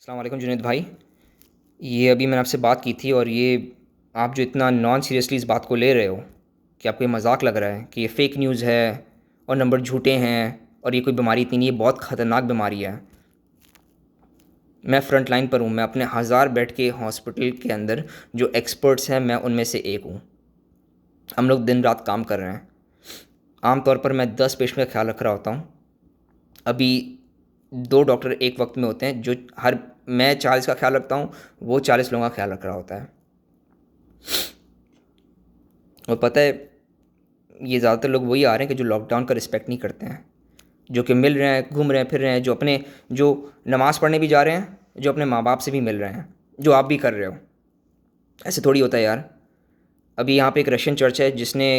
अस्सलाम वालेकुम जुनैद भाई। ये अभी मैंने आपसे बात की थी और ये आप जो इतना नॉन सीरियसली इस बात को ले रहे हो कि आपको ये मजाक लग रहा है कि ये फ़ेक न्यूज़ है और नंबर झूठे हैं और ये कोई बीमारी इतनी नहीं, ये बहुत ख़तरनाक बीमारी है। मैं फ्रंट लाइन पर हूँ, मैं अपने हज़ार बेड के हॉस्पिटल के अंदर जो एक्सपर्ट्स हैं मैं उनमें से एक हूँ। हम लोग दिन रात काम कर रहे हैं। आम तौर पर मैं 10 पेशेंट का ख्याल रख रहा होता हूँ। अभी 2 डॉक्टर एक वक्त में होते हैं जो हर मैं 40 का ख्याल रखता हूँ, वो 40 लोगों का ख्याल रख रहा होता है। और पता है, ये ज़्यादातर लोग वही आ रहे हैं कि जो लॉकडाउन का रिस्पेक्ट नहीं करते हैं, जो कि मिल रहे हैं, घूम रहे हैं, फिर रहे हैं, जो नमाज़ पढ़ने भी जा रहे हैं, जो अपने माँ बाप से भी मिल रहे हैं, जो आप भी कर रहे हो। ऐसे थोड़ी होता है यार। अभी यहाँ पे एक रशियन चर्च है जिसने,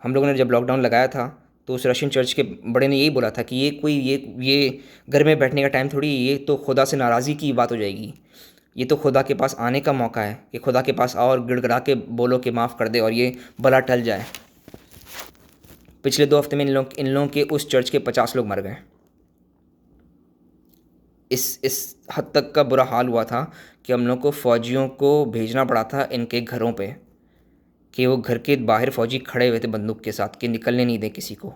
हम लोगों ने जब लॉकडाउन लगाया था तो उस रशियन चर्च के बड़े ने यही बोला था कि ये घर में बैठने का टाइम थोड़ी, ये तो खुदा से नाराज़गी की बात हो जाएगी। ये तो खुदा के पास आने का मौका है कि खुदा के पास आओ और गिड़गिड़ा के बोलो कि माफ़ कर दे और ये भला टल जाए। पिछले 2 हफ्ते में इन लोगों के उस चर्च के 50 लोग मर गए। इस हद तक का बुरा हाल हुआ था कि हम लोग को फ़ौजियों को भेजना पड़ा था इनके घरों पे, कि वो घर के बाहर फ़ौजी खड़े हुए थे बंदूक के साथ कि निकलने नहीं दें किसी को।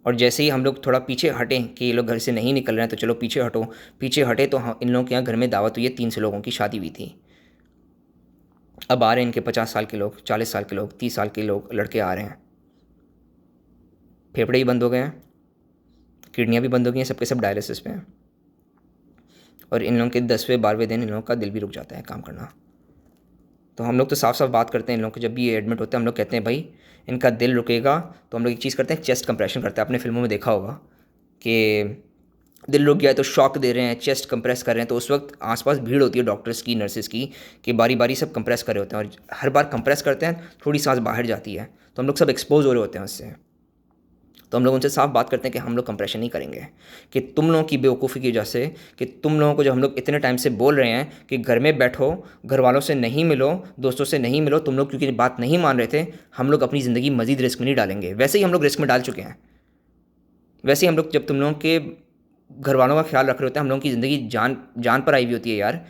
और जैसे ही हम लोग थोड़ा पीछे हटें कि ये लोग घर से नहीं निकल रहे हैं तो चलो पीछे हटो, पीछे हटे तो इन लोगों के यहाँ घर में दावत हुई है, 300 लोगों की शादी हुई थी। अब आ रहे हैं इनके 50 साल के लोग, 40 साल के लोग, 30 साल के लोग, लड़के आ रहे हैं। फेफड़े ही बंद हो गए हैं, किडनियाँ भी बंद हो गई हैं, सबके सब डायलिसिस पे हैं। और इन लोगों के 10वें 12वें दिन इन लोगों का दिल भी रुक जाता है काम करना। तो हम लोग तो साफ साफ बात करते हैं इन लोगों को, जब भी ये एडमिट होते हैं हम लोग कहते हैं भाई इनका दिल रुकेगा तो हम लोग एक चीज़ करते हैं, चेस्ट कंप्रेशन करते हैं। आपने फिल्मों में देखा होगा कि दिल रुक गया है तो शॉक दे रहे हैं, चेस्ट कंप्रेस कर रहे हैं, तो उस वक्त आसपास भीड़ होती है डॉक्टर्स की, नर्सेज़ की, कि बारी बारी सब कंप्रेस कर रहे होते हैं। और हर बार कंप्रेस करते हैं थोड़ी सांस बाहर जाती है तो हम लोग सब एक्सपोज हो रहे होते हैं उससे। तो हम लोग उनसे साफ बात करते हैं कि हम लोग कंप्रेशन नहीं करेंगे, कि तुम लोगों की बेवकूफ़ी की वजह से, कि तुम लोगों को जो हम लोग इतने टाइम से बोल रहे हैं कि घर में बैठो, घर वालों से नहीं मिलो, दोस्तों से नहीं मिलो, तुम लोग क्योंकि बात नहीं मान रहे थे, हम लोग अपनी ज़िंदगी मज़ीद रिस्क में नहीं डालेंगे। वैसे ही हम लोग रिस्क में डाल चुके हैं। वैसे ही हम लोग, जब तुम लोगों के घर वालों का ख्याल रख रहे होते हैं, हम लोगों की ज़िंदगी जान जान पर आई हुई होती है यार।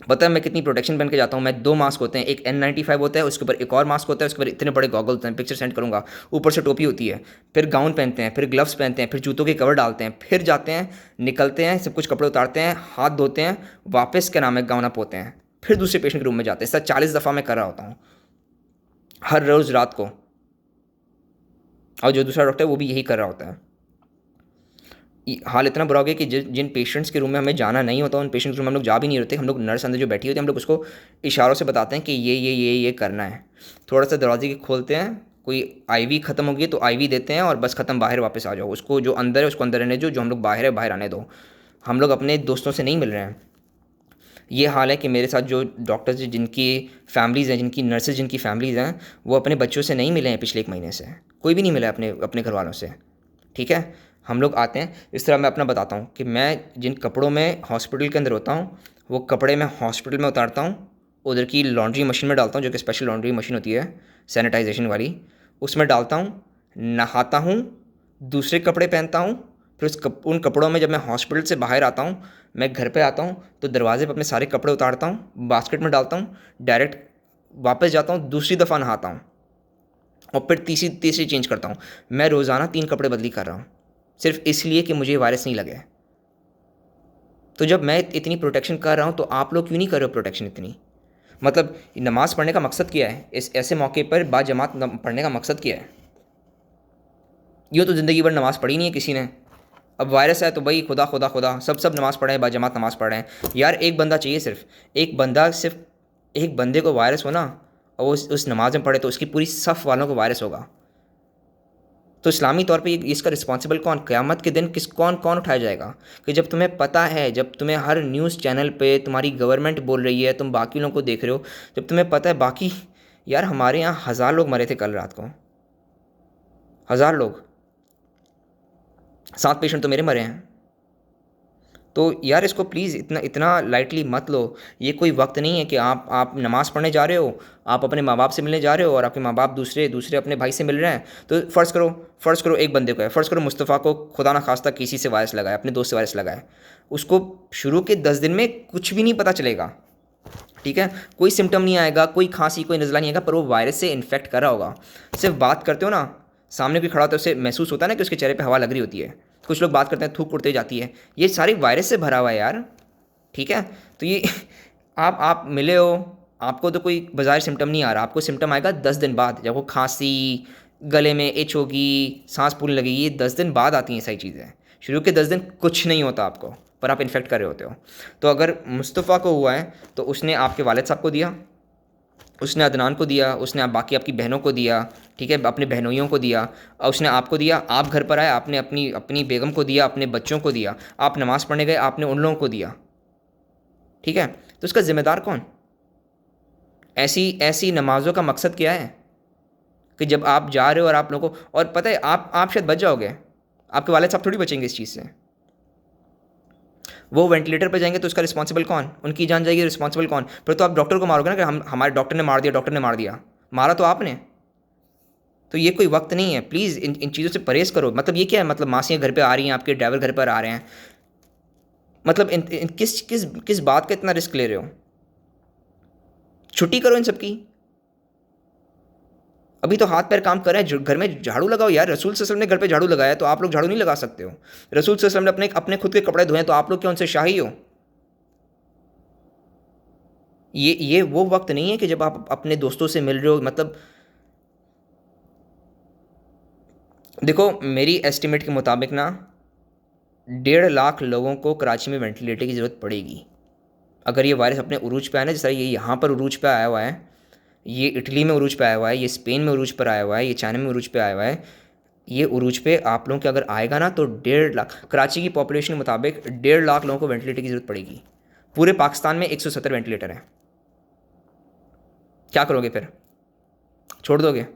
पता है मैं कितनी प्रोटेक्शन पहन के जाता हूँ? मैं 2 मास्क होते हैं, एक N95 होता है, उसके ऊपर एक और मास्क होता है, उसके ऊपर इतने बड़े गॉगल होते हैं, पिक्चर सेंड करूँगा। ऊपर से टोपी होती है, फिर गाउन पहनते हैं, फिर ग्लव्स पहनते हैं, फिर जूतों के कवर डालते हैं, फिर जाते हैं, निकलते हैं, सब कुछ कपड़े उतारते हैं, हाथ धोते हैं, वापस क्या नाम है गाउन अप होते हैं, फिर दूसरे पेशेंट के रूम में जाते हैं। सर 40 दफ़ा मैं कर रहा होता हूँ हर रोज़ रात को। और जो दूसरा डॉक्टर है वो भी यही कर रहा होता है। हाल इतना बुरा हो गया कि जिन पेशेंट्स के रूम में हमें जाना नहीं होता, उन पेशेंट्स के रूम में हम लोग जा भी नहीं रहते। हम लोग नर्स अंदर जो बैठी होती है, हम लोग उसको इशारों से बताते हैं कि ये करना है। थोड़ा सा दरवाजे के खोलते हैं, कोई आईवी ख़त्म हो गई तो आईवी देते हैं और बस ख़त्म, बाहर वापस आ जाओ। उसको जो अंदर है उसको अंदर रहने दो, जो हम लोग बाहर है बाहर आने दो। हम लोग अपने दोस्तों से नहीं मिल रहे हैं। ये हाल है कि मेरे साथ जो डॉक्टर्स जिनकी फैमिलीज़ हैं, जिनकी नर्सेज जिनकी फैमिलीज़ हैं, वो अपने बच्चों से नहीं मिले हैं पिछले 1 महीने से। कोई भी नहीं मिला है अपने अपने घर वालों से। ठीक है, हम लोग आते हैं। इस तरह मैं अपना बताता हूँ कि मैं जिन कपड़ों में हॉस्पिटल के अंदर होता हूँ, वो कपड़े मैं हॉस्पिटल में उतारता हूँ, उधर की लॉन्ड्री मशीन में डालता हूँ, जो कि स्पेशल लॉन्ड्री मशीन होती है सैनिटाइजेशन वाली, उसमें डालता हूँ, नहाता हूँ, दूसरे कपड़े पहनता हूँ। फिर उन कपड़ों में जब मैं हॉस्पिटल से बाहर आता हूँ, मैं घर पे आता हूँ तो दरवाजे पर अपने सारे कपड़े उतारता हूँ, बास्केट में डालता हूँ, डायरेक्ट वापस जाता हूँ, दूसरी दफ़ा नहाता हूँ और फिर तीसरी तीसरी चेंज करता हूँ। मैं रोज़ाना 3 कपड़े बदली कर रहा हूँ, सिर्फ इसलिए कि मुझे वायरस नहीं लगे। तो जब मैं इतनी प्रोटेक्शन कर रहा हूँ तो आप लोग क्यों नहीं कर रहे हो प्रोटेक्शन इतनी? मतलब नमाज़ पढ़ने का मकसद क्या है? इस ऐसे मौके पर बाजमात पढ़ने का मकसद क्या है? यूँ तो ज़िंदगी भर नमाज़ पढ़ी नहीं है किसी ने। अब वायरस है तो भाई खुदा खुदा खुदा सब नमाज़ पढ़े हैं, बाजमात नमाज़ पढ़ रहे हैं। यार एक बंदा चाहिए, सिर्फ एक बंदा, सिर्फ एक बंदे को वायरस हो ना, और वो उस नमाज में पढ़े तो उसकी पूरी सफ़ वालों को वायरस होगा। तो इस्लामी तौर पे इसका रिस्पॉन्सिबल कौन? क़यामत के दिन कौन कौन उठाया जाएगा? कि जब तुम्हें पता है, जब तुम्हें हर न्यूज़ चैनल पे तुम्हारी गवर्नमेंट बोल रही है, तुम बाकी लोगों को देख रहे हो, जब तुम्हें पता है बाकी, यार हमारे यहाँ 1000 लोग मरे थे कल रात को, 1000 लोग। 7 पेशेंट तो मेरे मरे हैं। तो यार इसको प्लीज़ इतना इतना लाइटली मत लो। ये कोई वक्त नहीं है कि आप नमाज़ पढ़ने जा रहे हो, आप अपने माँ बाप से मिलने जा रहे हो और आपके माँ बाप दूसरे दूसरे अपने भाई से मिल रहे हैं। तो फ़र्ज़ करो एक बंदे को है, फ़र्ज़ करो मुस्तफ़ा को खुदा ना खास्ता किसी से वायरस लगा है, अपने दोस्त से वायरस लगा है। उसको शुरू के 10 दिन में कुछ भी नहीं पता चलेगा, ठीक है, कोई सिम्टम नहीं आएगा, कोई खांसी कोई नज़ला नहीं आएगा, पर वो वायरस से इन्फेक्ट कर रहा होगा। सिर्फ बात करते हो ना, सामने कोई खड़ा होता है उसे महसूस होता है ना कि उसके चेहरे पे हवा लग रही होती है। कुछ लोग बात करते हैं थूक उड़ते जाती है, ये सारी वायरस से भरा हुआ है यार, ठीक है। तो ये आप मिले हो, आपको तो कोई बाज़ार सिम्टम नहीं आ रहा, आपको सिम्टम आएगा 10 दिन बाद, जब वो खांसी, गले में इच होगी, सांस फूलने लगेगी, ये 10 दिन बाद आती हैं सारी चीज़ें। शुरू के 10 दिन कुछ नहीं होता आपको, पर आप इन्फेक्ट कर रहे होते हो। तो अगर मुस्तफ़ा को हुआ है तो उसने आपके वालिद साहब को दिया, उसने अदनान को दिया, उसने आप बाकी आपकी बहनों को दिया, ठीक है, अपने बहनोइयों को दिया, और उसने आपको दिया, आप घर पर आए, आपने अपनी अपनी बेगम को दिया, अपने बच्चों को दिया, आप नमाज़ पढ़ने गए, आपने उन लोगों को दिया, ठीक है। तो इसका ज़िम्मेदार कौन? ऐसी ऐसी नमाज़ों का मकसद क्या है कि जब आप जा रहे हो और आप लोगों को, और पता है आप शायद बच जाओगे, आपके वालिद साहब थोड़ी बचेंगे इस चीज़ से। वो वेंटिलेटर पे जाएंगे तो उसका रिस्पॉन्सिबल कौन? उनकी जान जाएगी, रिस्पॉन्सिबल कौन? फिर तो आप डॉक्टर को मारोगे ना कि हम हमारे डॉक्टर ने मार दिया, डॉक्टर ने मार दिया, मारा तो आपने। तो ये कोई वक्त नहीं है, प्लीज़ इन इन चीज़ों से परहेज़ करो। मतलब ये क्या है, मतलब मासियाँ घर पे आ रही हैं, आपके ड्राइवर घर पर आ रहे हैं, मतलब इन किस किस किस बात का इतना रिस्क ले रहे हो? छुट्टी करो इन सबकी। अभी तो हाथ पैर काम कर रहे हैं, घर में झाड़ू लगाओ यार। रसूल सल्लल्लाहु अलैहि वसल्लम ने घर पे झाड़ू लगाया, तो आप लोग झाड़ू नहीं लगा सकते हो? रसूल सल्लल्लाहु अलैहि वसल्लम ने अपने अपने खुद के कपड़े धोए, तो आप लोग क्या उनसे शाही हो? ये वो वक्त नहीं है कि जब आप अपने दोस्तों से मिल रहे हो। मतलब देखो, मेरी एस्टिमेट के मुताबिक ना 1.5 लाख लोगों को कराची में वेंटिलेटर की ज़रूरत पड़ेगी अगर ये वायरस अपने उरूज पे आया ना। जैसा ये यहाँ पर उरूज पे आया हुआ है, ये इटली में उरूज पे आया हुआ है, ये स्पेन में उरूज पर आया हुआ है, ये चाइना में उरूज पे आया हुआ है। ये उरूज पे आप लोगों के अगर आएगा ना तो 1.5 लाख, कराची की पॉपुलेशन के मुताबिक 1.5 लाख लोगों को वेंटिलेटर की ज़रूरत पड़ेगी। पूरे पाकिस्तान में 170 वेंटिलेटर हैं। क्या करोगे फिर? छोड़ दोगे?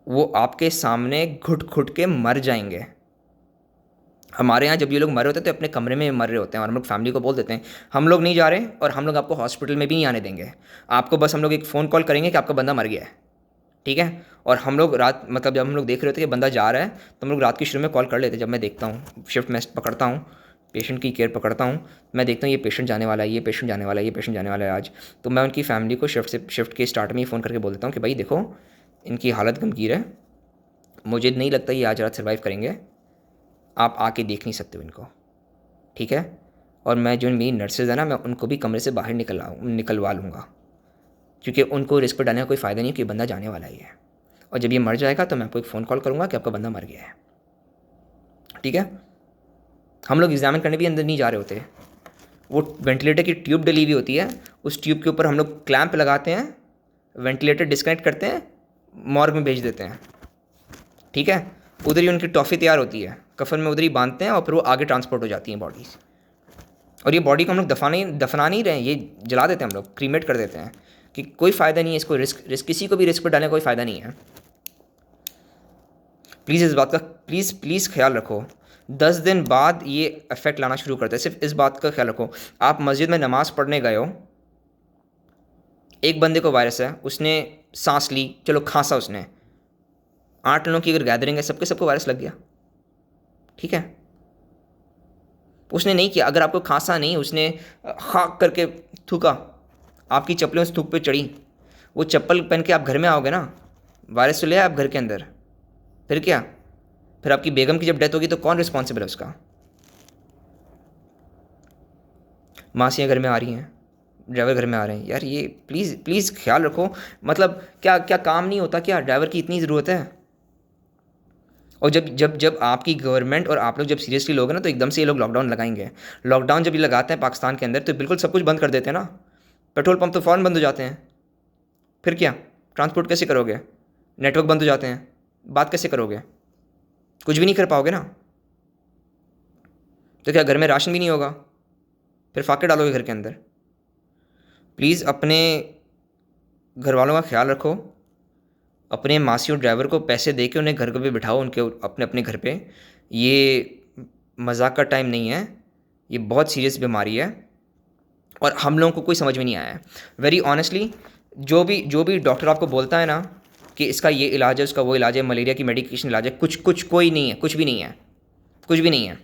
वो आपके सामने घुट घुट के मर जाएंगे। हमारे यहाँ जब ये लोग मरे होते हैं तो अपने कमरे में मर रहे होते हैं, और हम लोग फैमिली को बोल देते हैं हम लोग नहीं जा रहे, और हम लोग आपको हॉस्पिटल में भी नहीं आने देंगे। आपको बस हम लोग एक फ़ोन कॉल करेंगे कि आपका बंदा मर गया है, ठीक है। और हम लोग रात, मतलब जब हम लोग देख रहे होते हैं कि बंदा जा रहा है, तो हम लोग रात के शुरू में कॉल कर लेते हैं। जब मैं देखता हूँ शिफ्ट में पकड़ता हूँ, पेशेंट की केयर पकड़ता हूँ, मैं देखता हूँ ये पेशेंट जाने वाला है, ये पेशेंट जाने वाला है, ये पेशेंट जाने वाला है आज, तो मैं उनकी फैमिली को शिफ्ट के स्टार्ट में ही फ़ोन करके बोल देता हूँ कि भाई देखो, इनकी हालत गंभीर है, मुझे नहीं लगता ये आज रात सर्वाइव करेंगे, आप आके देख नहीं सकते हो इनको, ठीक है। और मैं जो मेरी नर्सेज है ना, मैं उनको भी कमरे से बाहर निकलवा लूँगा, क्योंकि उनको रिस्क पर डालने का कोई फ़ायदा नहीं कि बंदा जाने वाला ही है। और जब ये मर जाएगा तो मैं आपको एक फ़ोन कॉल करूँगा कि आपका बंदा मर गया है, ठीक है। हम लोग एग्जामिन करने भी अंदर नहीं जा रहे होते। वो वेंटिलेटर की ट्यूब डली हुई होती है, उस ट्यूब के ऊपर हम लोग क्लैंप लगाते हैं, वेंटिलेटर डिस्कनेक्ट करते हैं, मॉर्ग में भेज देते हैं, ठीक है। उधर ही उनकी टॉफ़ी तैयार होती है, कफन में उधर ही बांधते हैं, और फिर वो आगे ट्रांसपोर्ट हो जाती हैं बॉडीज़। और ये बॉडी को हम लोग दफना नहीं रहे हैं, ये जला देते हैं हम लोग, क्रीमेट कर देते हैं, कि कोई फ़ायदा नहीं है इसको, रिस्क किसी को भी रिस्क पर डालने का कोई फ़ायदा नहीं है। प्लीज़ इस बात का प्लीज़ ख्याल रखो। 10 दिन बाद ये इफेक्ट लाना शुरू करता है, सिर्फ इस बात का ख्याल रखो। आप मस्जिद में नमाज़ पढ़ने गए हो, एक बंदे को वायरस है, उसने सांस ली, चलो खांसा उसने, 8 लोगों की अगर गैदरिंग है, सबके सबको वायरस लग गया, ठीक है। उसने नहीं किया, अगर आपको खांसा नहीं, उसने खाक करके थूका, आपकी चप्पलें उस थूक पे चढ़ी, वो चप्पल पहन के आप घर में आओगे ना, वायरस तो ले आए आप घर के अंदर, फिर क्या? फिर आपकी बेगम की जब डेथ होगी तो कौन रिस्पॉन्सिबल है उसका? मासियाँ घर में आ रही हैं, ड्राइवर घर में आ रहे हैं, यार ये प्लीज़ ख्याल रखो। मतलब क्या क्या काम नहीं होता क्या? ड्राइवर की इतनी ज़रूरत है? और जब जब जब आपकी गवर्नमेंट और आप लोग जब सीरियसली लोगे ना, तो एकदम से ये लोग लॉकडाउन लगाएंगे। लॉकडाउन जब ये लगाते हैं पाकिस्तान के अंदर, तो बिल्कुल सब कुछ बंद कर देते हैं ना, पेट्रोल पंप तो फ़ौरन बंद हो जाते हैं। फिर क्या? ट्रांसपोर्ट कैसे करोगे? नेटवर्क बंद हो जाते हैं, बात कैसे करोगे? कुछ भी नहीं कर पाओगे ना। तो क्या घर में राशन भी नहीं होगा? फिर फाके डालोगे घर के अंदर? प्लीज़ अपने घर वालों का ख्याल रखो, अपने मासी और ड्राइवर को पैसे दे के उन्हें घर पे बिठाओ, उनके अपने अपने घर पे। ये मजाक का टाइम नहीं है, ये बहुत सीरियस बीमारी है और हम लोगों को कोई समझ में नहीं आया है। वेरी ऑनेस्टली, जो भी डॉक्टर आपको बोलता है ना कि इसका ये इलाज है, उसका वो इलाज है, मलेरिया की मेडिकेशन इलाज है, कुछ कोई नहीं है, कुछ भी नहीं है, कुछ भी नहीं है।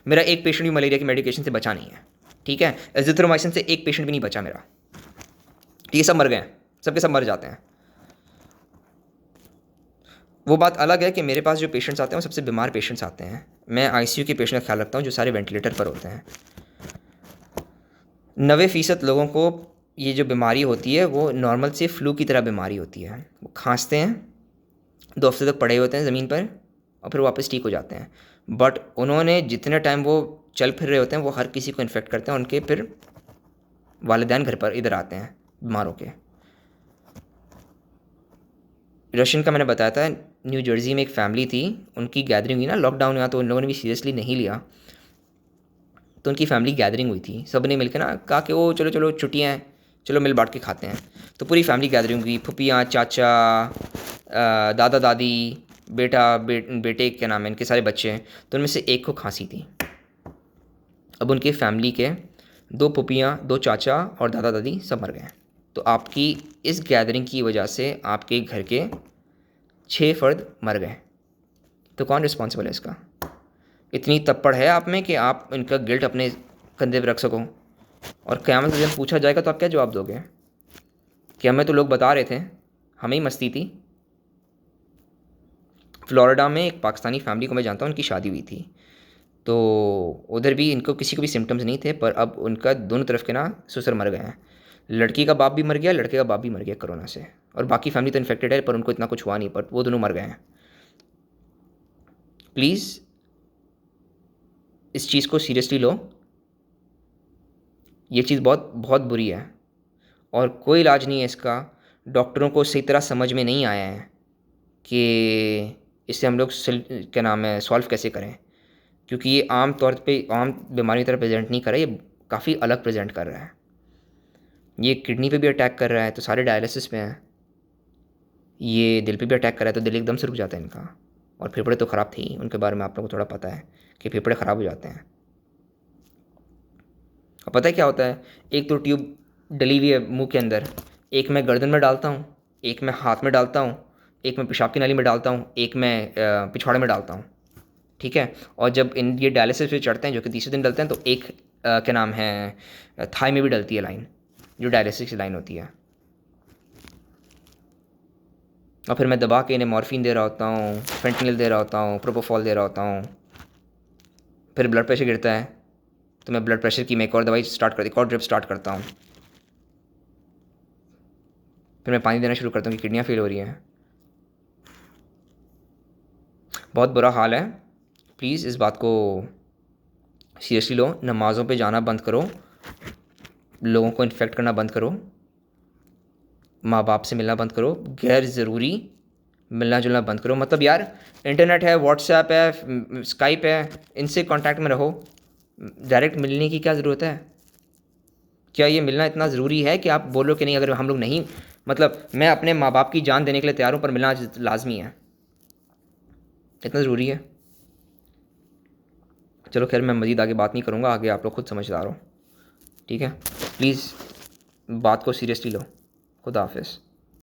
मेरा एक पेशेंट भी मलेरिया की मेडिकेशन से बचा नहीं है, ठीक है। एजिथ्रोमाइसिन से एक पेशेंट भी नहीं बचा मेरा। ये सब मर गए हैं, सबके सब मर जाते हैं। वो बात अलग है कि मेरे पास जो पेशेंट्स आते हैं वो सबसे बीमार पेशेंट्स आते हैं। मैं आईसीयू के पेशेंट का ख्याल रखता हूँ जो सारे वेंटिलेटर पर होते हैं। 90% लोगों को ये जो बीमारी होती है वो नॉर्मल से फ्लू की तरह बीमारी होती है। वो खांसते हैं, 2 हफ्ते तक पड़े होते हैं ज़मीन पर और फिर वापस ठीक हो जाते हैं। बट उन्होंने जितने टाइम वो चल फिर रहे होते हैं वो हर किसी को इन्फेक्ट करते हैं। उनके फिर वालिदैन घर पर इधर आते हैं बीमार होके। रशियन का मैंने बताया था, न्यू जर्सी में एक फैमिली थी, उनकी गैदरिंग हुई ना लॉकडाउन हुआ तो उन लोगों ने भी सीरियसली नहीं लिया। तो उनकी फैमिली गैदरिंग हुई थी, सब ने मिलकर ना कहा कि वो चलो चलो छुट्टियाँ हैं, चलो मिल बांट के खाते हैं। तो पूरी फैमिली गैदरिंग हुई, फुफियाँ, चाचा, दादा दादी, बेटे क्या नाम है, इनके सारे बच्चे हैं। तो उनमें से एक को खांसी थी। अब उनके फैमिली के 2 फुफियाँ, 2 चाचा और दादा दादी सब मर गए। तो आपकी इस गैदरिंग की वजह से आपके घर के 6 फर्द मर गए। तो कौन रिस्पॉन्सिबल है इसका? इतनी तप्पड़ है आप में कि आप इनका गिल्ट अपने कंधे पर रख सको। और क़यामत के दिन पूछा जाएगा तो आप क्या जवाब दोगे कि हमें तो लोग बता रहे थे, हमें ही मस्ती थी। फ्लोरिडा में एक पाकिस्तानी फैमिली को मैं जानता हूँ, उनकी शादी हुई थी। तो उधर भी इनको किसी को भी सिम्टम्स नहीं थे, पर अब उनका दोनों तरफ के ना ससुर मर गए हैं। लड़की का बाप भी मर गया, लड़के का बाप भी मर गया कोरोना से। और बाकी फैमिली तो इन्फेक्टेड है पर उनको इतना कुछ हुआ नहीं, पर वो दोनों मर गए हैं। प्लीज़ इस चीज़ को सीरियसली लो। ये चीज़ बहुत बहुत बुरी है और कोई इलाज नहीं है इसका। डॉक्टरों को सही तरह समझ में नहीं आया है कि इसे हम लोग क्या नाम है सॉल्व कैसे करें, क्योंकि ये आम तौर पे आम बीमारी की तरह प्रेजेंट नहीं कर रहा है, ये काफ़ी अलग प्रेजेंट कर रहा है। ये किडनी पे भी अटैक कर रहा है तो सारे डायलिसिस पे हैं। ये दिल पे भी अटैक कर रहा है तो दिल एकदम से रुक जाता है इनका। और फेफड़े तो ख़राब थे ही, उनके बारे में आप लोगों को थोड़ा पता है कि फेफड़े ख़राब हो जाते हैं। और पता है क्या होता है, एक तो ट्यूब डली हुई है मुंह के अंदर, एक मैं गर्दन में डालता हूँ, एक मैं हाथ में डालता हूँ, एक मैं पेशाब की नाली में डालता हूँ, एक मैं पिछवाड़े में डालता हूँ, ठीक है। और जब इन ये डायलिसिस पे चढ़ते हैं जो कि तीसरे दिन डलते हैं तो एक क्या नाम है थाई में भी डलती है लाइन, जो डायलिसिस की लाइन होती है। और फिर मैं दबा के इन्हें मॉर्फिन दे रहा होता हूँ, फेंटनिल दे रहा होता हूँ, प्रोपोफॉल दे रहा होता हूँ। फिर ब्लड प्रेशर गिरता है तो मैं ब्लड प्रेशर की मैं एक और दवाई एक और ड्रिप स्टार्ट करता हूँ। फिर मैं पानी देना शुरू करता हूँ कि किडनियाँ फेल हो रही हैं। बहुत बुरा हाल है। प्लीज़ इस बात को सीरियसली लो। नमाज़ों पे जाना बंद करो, लोगों को इन्फेक्ट करना बंद करो, माँ बाप से मिलना बंद करो, गैर ज़रूरी मिलना जुलना बंद करो। मतलब यार इंटरनेट है, व्हाट्सएप है, स्काइप है, इनसे कांटेक्ट में रहो। डायरेक्ट मिलने की क्या ज़रूरत है? क्या ये मिलना इतना ज़रूरी है कि आप बोलो कि नहीं, अगर हम लोग नहीं, मतलब मैं अपने माँ बाप की जान देने के लिए तैयार हूँ पर मिलना लाजमी है, इतना ज़रूरी है? चलो खैर, मैं मज़ीद आगे बात नहीं करूँगा, आगे आप लोग खुद समझदार हो, ठीक है। प्लीज़ बात को सीरियसली लो। खुदा हाफिज़।